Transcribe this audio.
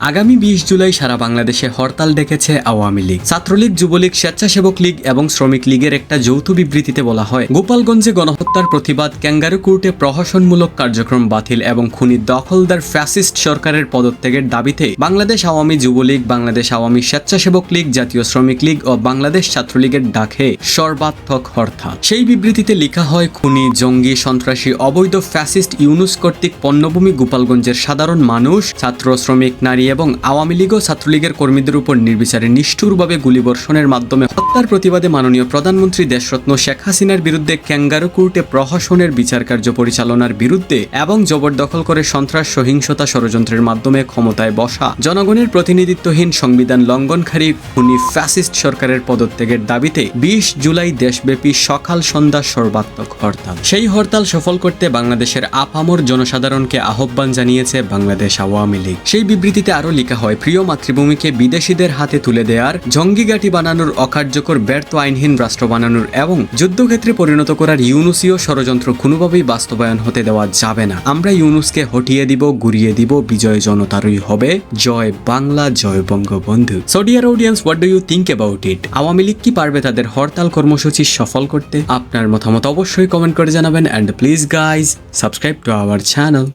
আগামী 20 জুলাই সারা বাংলাদেশে হরতাল ডেকেছে আওয়ামী লীগ, ছাত্রলীগ, যুবলীগ, স্বেচ্ছাসেবক লীগ এবং শ্রমিক লীগের একটা যৌথ বিবৃতিতে বলা হয়, গোপালগঞ্জে গণহত্যার প্রতিবাদ, ক্যাঙ্গারু কোর্টে প্রহসনমূলক কার্যক্রম বাতিল এবং খুনি দখলদার ফ্যাসিস্ট সরকারের পদত্যাগের দাবিতে বাংলাদেশ আওয়ামী যুবলীগ, বাংলাদেশ আওয়ামী স্বেচ্ছাসেবক লীগ, জাতীয় শ্রমিক লীগ ও বাংলাদেশ ছাত্রলীগের ডাকে সর্বাত্মক হরতাল। সেই বিবৃতিতে লেখা হয়, খুনি, জঙ্গি, সন্ত্রাসী, অবৈধ ফ্যাসিস্ট ইউনুস কর্তৃক পণ্যভূমি গোপালগঞ্জের সাধারণ মানুষ, ছাত্র, শ্রমিক, নারী এবং আওয়ামী লীগ ও ছাত্রলীগের কর্মীদের উপর নির্বিচারে নিষ্ঠুরভাবে গুলিবর্ষণের মাধ্যমে হত্যার প্রতিবাদে মাননীয় প্রধানমন্ত্রী দেশরত্ন শেখ হাসিনার বিরুদ্ধে ক্যাঙ্গারু কোর্টে প্রহসনের বিচার কার্য পরিচালনার বিরুদ্ধে এবং জবরদখল করে সন্ত্রাস, সহিংসতা, ষড়যন্ত্রের মাধ্যমে ক্ষমতায় বসা, জনগণের প্রতিনিধিত্বহীন সংবিধান লঙ্ঘনকারী খুনি ফ্যাসিস্ট সরকারের পদত্যাগের দাবিতে 20 জুলাই দেশব্যাপী সকাল সন্ধ্যা সর্বাত্মক হরতাল। সেই হরতাল সফল করতে বাংলাদেশের আপামর জনসাধারণকে আহ্বান জানিয়েছে বাংলাদেশ আওয়ামী লীগ। সেই বিবৃতিতে আরো লেখা হয়, প্রিয় মাতৃভূমিকে বিদেশিদের হাতে তুলে দেওয়ার, জঙ্গি ঘাঁটি বানানোর, অকার্যকর, ব্যর্থ, আইনহীন রাষ্ট্র বানানোর এবং যুদ্ধক্ষেত্রে পরিণত করার ইউনুসীয় ষড়যন্ত্র কোনোভাবেই বাস্তবায়ন হতে দেওয়া যাবে না। আমরা ইউনুসকে হটিয়ে দিব, গুড়িয়ে দিব, বিজয় জনতারই হবে। জয় বাংলা, জয় Bangabandhu. So dear audience, what do you think about it? Awami League কি পারবে তাদের হরতাল কর্মসূচি সফল করতে? আপনার মতামত অবশ্যই কমেন্ট করে জানাবেন, and please guys subscribe to our channel.